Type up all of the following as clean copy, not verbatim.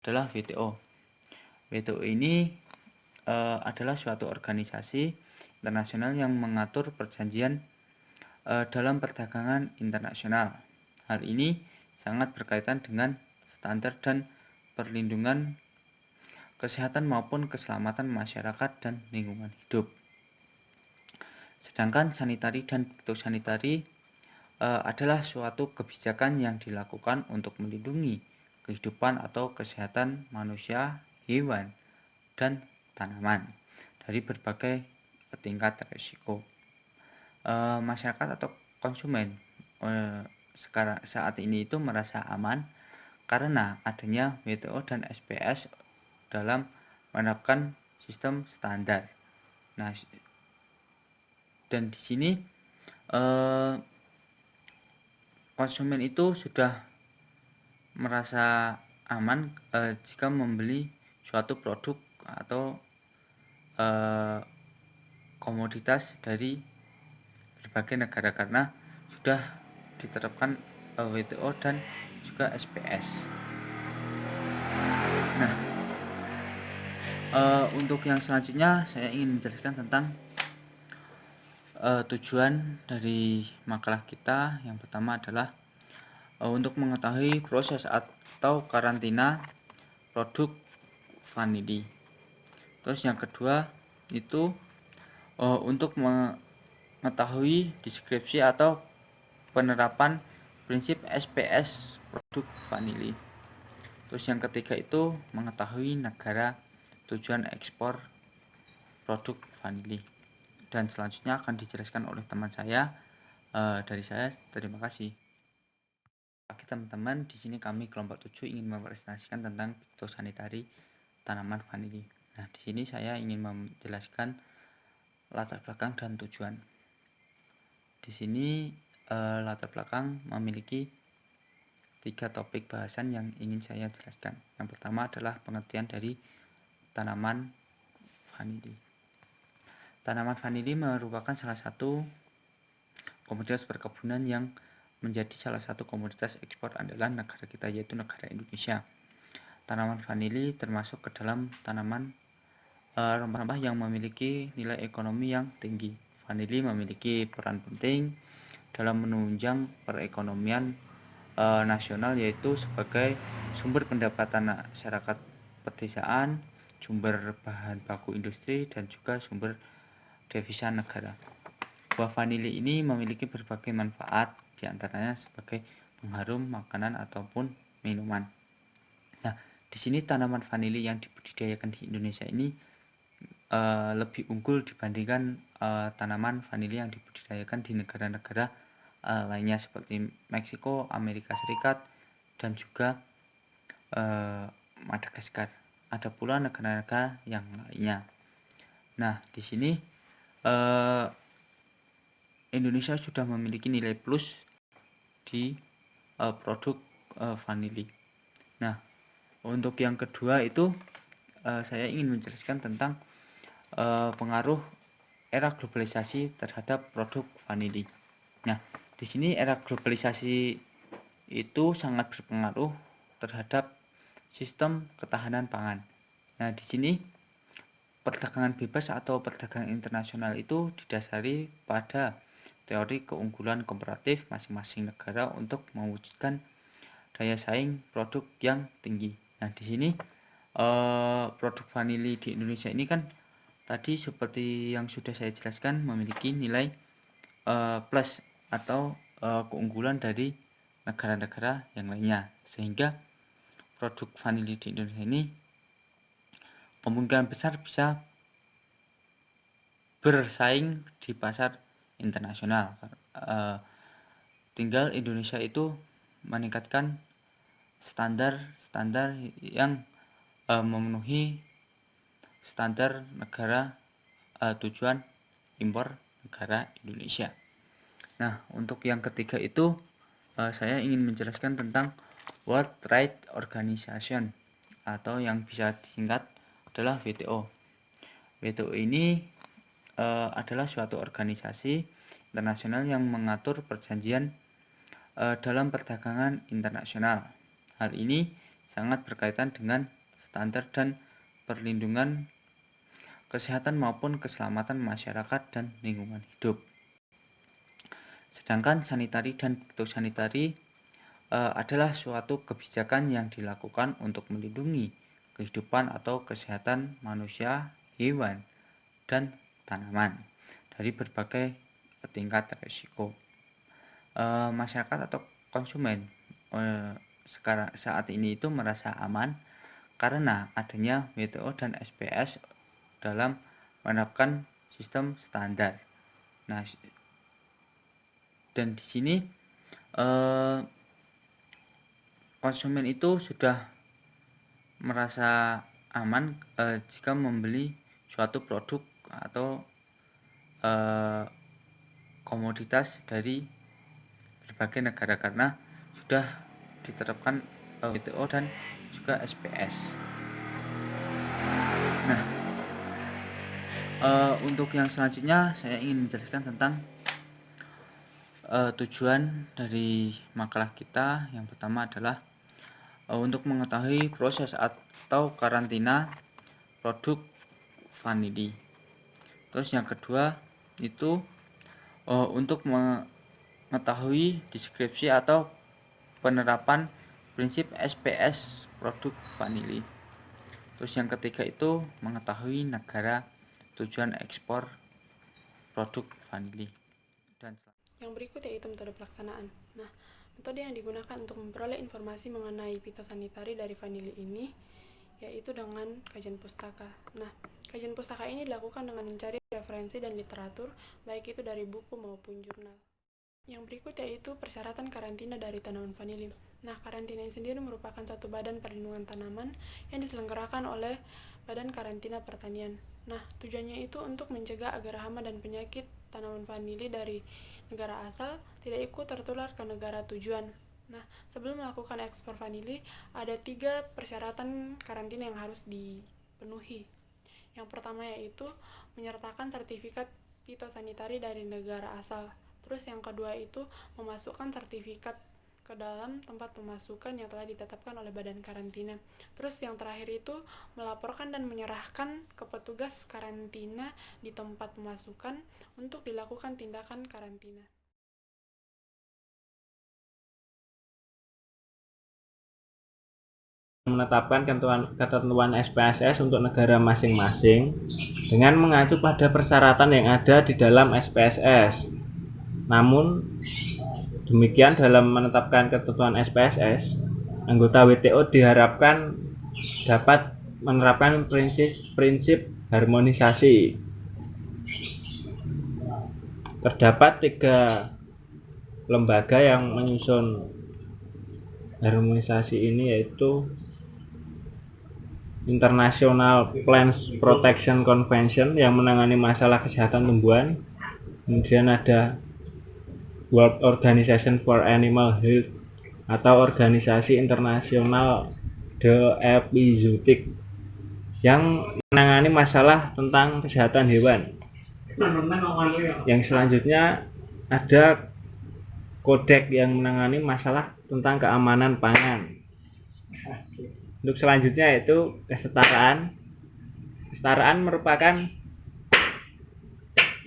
adalah WTO. WTO ini adalah suatu organisasi internasional yang mengatur perjanjian dalam perdagangan internasional. Hal ini sangat berkaitan dengan standar dan perlindungan kesehatan maupun keselamatan masyarakat dan lingkungan hidup. Sedangkan sanitari dan fitosanitari adalah suatu kebijakan yang dilakukan untuk melindungi kehidupan atau kesehatan manusia, hewan, dan tanaman dari berbagai tingkat risiko. Masyarakat atau konsumen saat ini itu merasa aman karena adanya WTO dan SPS dalam menerapkan sistem standar. Nah, dan di sini konsumen itu sudah merasa aman jika membeli suatu produk atau komoditas dari berbagai negara karena sudah diterapkan WTO dan juga SPS. Nah, untuk yang selanjutnya saya ingin menjelaskan tentang tujuan dari makalah kita. Yang pertama adalah untuk mengetahui proses atau karantina produk vanili. Terus yang kedua itu untuk mengetahui deskripsi atau penerapan prinsip SPS produk vanili. Terus yang ketiga itu mengetahui negara tujuan ekspor produk vanili. Dan selanjutnya akan dijelaskan oleh teman saya. Dari saya, terima kasih. Oke teman-teman, di sini kami kelompok 7 ingin mempresentasikan tentang fitosanitari tanaman vanili. Nah, di sini saya ingin menjelaskan latar belakang dan tujuan. Di sini latar belakang memiliki 3 topik bahasan yang ingin saya jelaskan. Yang pertama adalah pengertian dari tanaman vanili. Tanaman vanili merupakan salah satu komoditas perkebunan yang menjadi salah satu komoditas ekspor andalan negara kita, yaitu negara Indonesia. Tanaman vanili termasuk ke dalam tanaman rempah-rempah yang memiliki nilai ekonomi yang tinggi. Vanili memiliki peran penting dalam menunjang perekonomian nasional, yaitu sebagai sumber pendapatan masyarakat pedesaan, sumber bahan baku industri, dan juga sumber devisa negara. Buah vanili ini memiliki berbagai manfaat, diantaranya sebagai pengharum makanan ataupun minuman. Nah, di sini tanaman vanili yang dibudidayakan di Indonesia ini lebih unggul dibandingkan tanaman vanili yang dibudidayakan di negara-negara lainnya seperti Meksiko, Amerika Serikat, dan juga Madagaskar. Ada pula negara-negara yang lainnya. Nah, di sini Indonesia sudah memiliki nilai plus di produk vanili. Nah, untuk yang kedua itu saya ingin menjelaskan tentang pengaruh era globalisasi terhadap produk vanili. Nah, di sini era globalisasi itu sangat berpengaruh terhadap sistem ketahanan pangan. Nah, di sini perdagangan bebas atau perdagangan internasional itu didasari pada teori keunggulan komparatif masing-masing negara untuk mewujudkan daya saing produk yang tinggi. Nah, di sini produk vanili di Indonesia ini kan tadi seperti yang sudah saya jelaskan memiliki nilai plus atau keunggulan dari negara-negara yang lainnya, sehingga produk vanili di Indonesia ini kemungkinan besar bisa bersaing di pasar internasional. Tinggal Indonesia itu meningkatkan standar yang memenuhi standar negara tujuan impor negara Indonesia. Nah, untuk yang ketiga itu saya ingin menjelaskan tentang World Trade Organization atau yang bisa disingkat adalah WTO. WTO ini adalah suatu organisasi internasional yang mengatur perjanjian dalam perdagangan internasional. Hal ini sangat berkaitan dengan standar dan perlindungan kesehatan maupun keselamatan masyarakat dan lingkungan hidup. Sedangkan sanitari dan fitosanitari adalah suatu kebijakan yang dilakukan untuk melindungi kehidupan atau kesehatan manusia, hewan, dan tanaman dari berbagai tingkat risiko. Masyarakat atau konsumen sekarang saat ini itu merasa aman karena adanya WTO dan SPS dalam menerapkan sistem standar. Nah, dan di sini konsumen itu sudah merasa aman jika membeli suatu produk atau komoditas dari berbagai negara karena sudah diterapkan WTO dan juga SPS. Nah, untuk yang selanjutnya saya ingin menjelaskan tentang tujuan dari makalah kita. Yang pertama adalah untuk mengetahui proses atau karantina produk vanili. Terus yang kedua itu untuk mengetahui deskripsi atau penerapan prinsip SPS produk vanili. Terus yang ketiga itu mengetahui negara tujuan ekspor produk vanili. Dan yang berikut yaitu metode pelaksanaan. Nah, metode yang digunakan untuk memperoleh informasi mengenai fitosanitari dari vanili ini yaitu dengan kajian pustaka. Nah, kajian pustaka ini dilakukan dengan mencari referensi dan literatur, baik itu dari buku maupun jurnal. Yang berikut yaitu persyaratan karantina dari tanaman vanili. Nah, karantina ini sendiri merupakan suatu badan perlindungan tanaman yang diselenggarakan oleh Badan Karantina Pertanian. Nah, tujuannya itu untuk mencegah agar hama dan penyakit tanaman vanili dari negara asal tidak ikut tertular ke negara tujuan. Nah, sebelum melakukan ekspor vanili, ada 3 persyaratan karantina yang harus dipenuhi. Yang pertama yaitu menyertakan sertifikat fitosanitari dari negara asal. Terus yang kedua itu memasukkan sertifikat ke dalam tempat pemasukan yang telah ditetapkan oleh badan karantina. Terus yang terakhir itu melaporkan dan menyerahkan ke petugas karantina di tempat pemasukan untuk dilakukan tindakan karantina. Menetapkan ketentuan SPSS untuk negara masing-masing dengan mengacu pada persyaratan yang ada di dalam SPSS. Namun demikian, dalam menetapkan ketentuan SPSS, anggota WTO diharapkan dapat menerapkan prinsip harmonisasi. Terdapat 3 lembaga yang menyusun harmonisasi ini, yaitu International Plants Protection Convention yang menangani masalah kesehatan tumbuhan. Kemudian ada World Organization for Animal Health atau Organisasi Internasional The Epizootic yang menangani masalah tentang kesehatan hewan. Yang selanjutnya ada Kodek yang menangani masalah tentang keamanan pangan. Untuk selanjutnya yaitu kesetaraan. Kesetaraan merupakan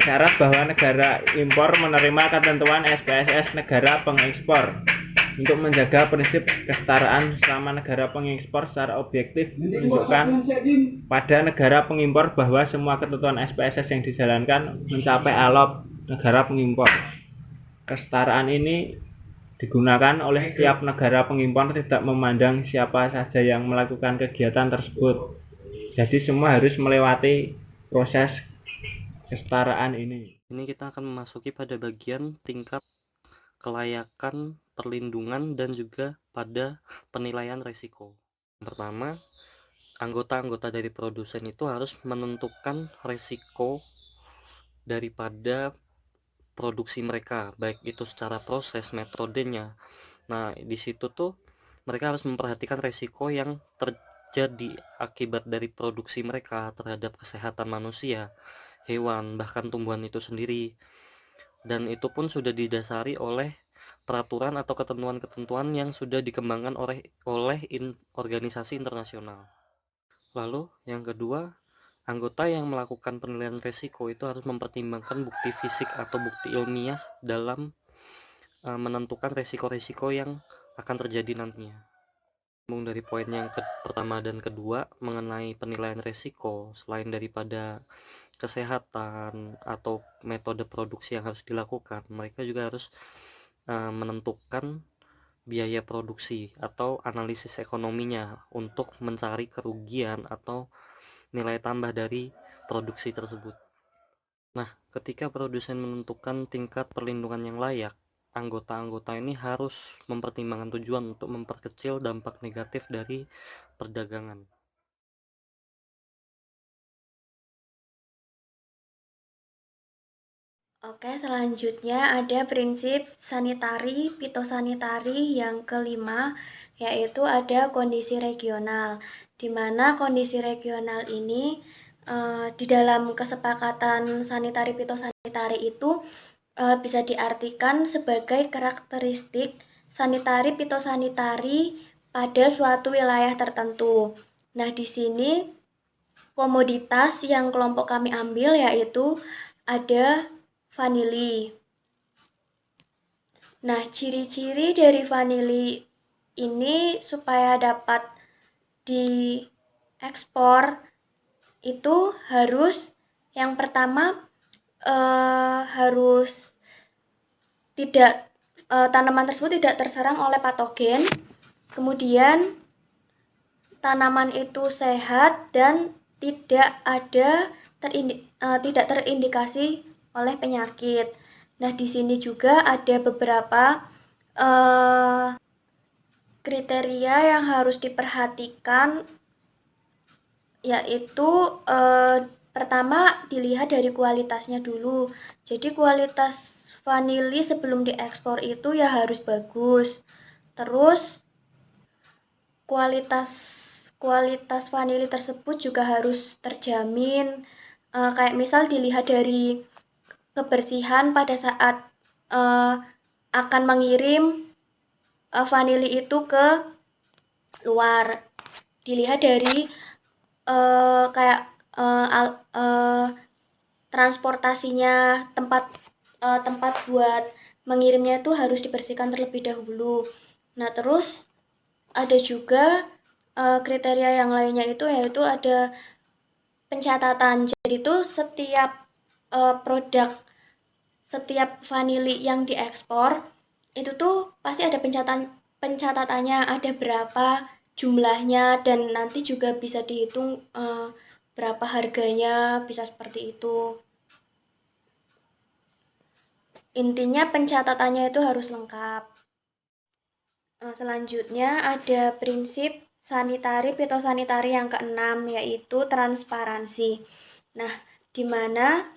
syarat bahwa negara impor menerima ketentuan SPSS negara pengekspor. Untuk menjaga prinsip kesetaraan selama negara pengekspor secara objektif menunjukkan pada negara pengimpor bahwa semua ketentuan SPSS yang dijalankan mencapai ALOP negara pengimpor. Kesetaraan ini digunakan oleh setiap negara pengimpor, tidak memandang siapa saja yang melakukan kegiatan tersebut. Jadi semua harus melewati proses kesetaraan ini. Ini kita akan memasuki pada bagian tingkat kelayakan, perlindungan, dan juga pada penilaian risiko. Yang pertama, anggota-anggota dari produsen itu harus menentukan risiko daripada produksi mereka, baik itu secara proses, metodenya. Nah, di situ tuh mereka harus memperhatikan risiko yang terjadi akibat dari produksi mereka terhadap kesehatan manusia, hewan, bahkan tumbuhan itu sendiri. Dan itu pun sudah didasari oleh peraturan atau ketentuan-ketentuan yang sudah dikembangkan oleh organisasi internasional. Lalu yang kedua, anggota yang melakukan penilaian risiko itu harus mempertimbangkan bukti fisik atau bukti ilmiah dalam menentukan risiko-risiko yang akan terjadi nantinya. Dari poin yang pertama dan kedua mengenai penilaian risiko, selain daripada kesehatan atau metode produksi yang harus dilakukan, mereka juga harus menentukan biaya produksi atau analisis ekonominya untuk mencari kerugian atau nilai tambah dari produksi tersebut. Nah, ketika produsen menentukan tingkat perlindungan yang layak, anggota-anggota ini harus mempertimbangkan tujuan untuk memperkecil dampak negatif dari perdagangan. Oke, selanjutnya ada prinsip sanitari, fitosanitari yang kelima, yaitu ada kondisi regional, di mana kondisi regional ini di dalam kesepakatan sanitari fitosanitari itu bisa diartikan sebagai karakteristik sanitari fitosanitari pada suatu wilayah tertentu. Nah, di sini komoditas yang kelompok kami ambil yaitu ada vanili. Nah, ciri-ciri dari vanili ini supaya dapat diekspor itu harus yang pertama harus tidak tanaman tersebut tidak terserang oleh patogen. Kemudian tanaman itu sehat dan tidak terindikasi oleh penyakit. Nah, di sini juga ada beberapa kriteria yang harus diperhatikan, yaitu pertama dilihat dari kualitasnya dulu. Jadi kualitas vanili sebelum diekspor itu ya harus bagus. Terus kualitas vanili tersebut juga harus terjamin. Kayak misal dilihat dari kebersihan pada saat akan mengirim vanili itu ke luar. Dilihat dari transportasinya, tempat buat mengirimnya itu harus dibersihkan terlebih dahulu. Nah, terus ada juga kriteria yang lainnya itu yaitu ada pencatatan. Jadi itu setiap produk, setiap vanili yang diekspor itu tuh pasti ada pencatatannya, ada berapa jumlahnya, dan nanti juga bisa dihitung berapa harganya, bisa seperti itu. Intinya pencatatannya itu harus lengkap. Selanjutnya ada prinsip sanitari fitosanitari yang keenam, yaitu transparansi. Nah, di mana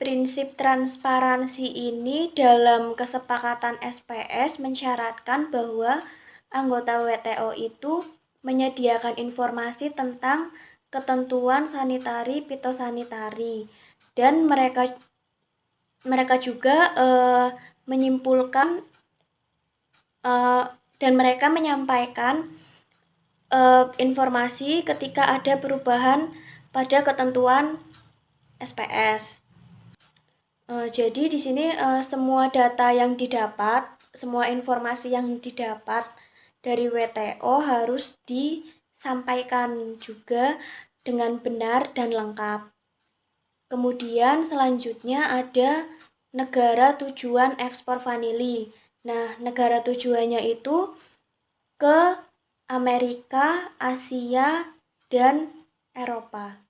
prinsip transparansi ini dalam kesepakatan SPS mensyaratkan bahwa anggota WTO itu menyediakan informasi tentang ketentuan sanitari fitosanitari, dan mereka juga menyimpulkan dan mereka menyampaikan informasi ketika ada perubahan pada ketentuan SPS. Jadi di sini semua data yang didapat, semua informasi yang didapat dari WTO harus disampaikan juga dengan benar dan lengkap. Kemudian selanjutnya ada negara tujuan ekspor vanili. Nah, negara tujuannya itu ke Amerika, Asia, dan Eropa.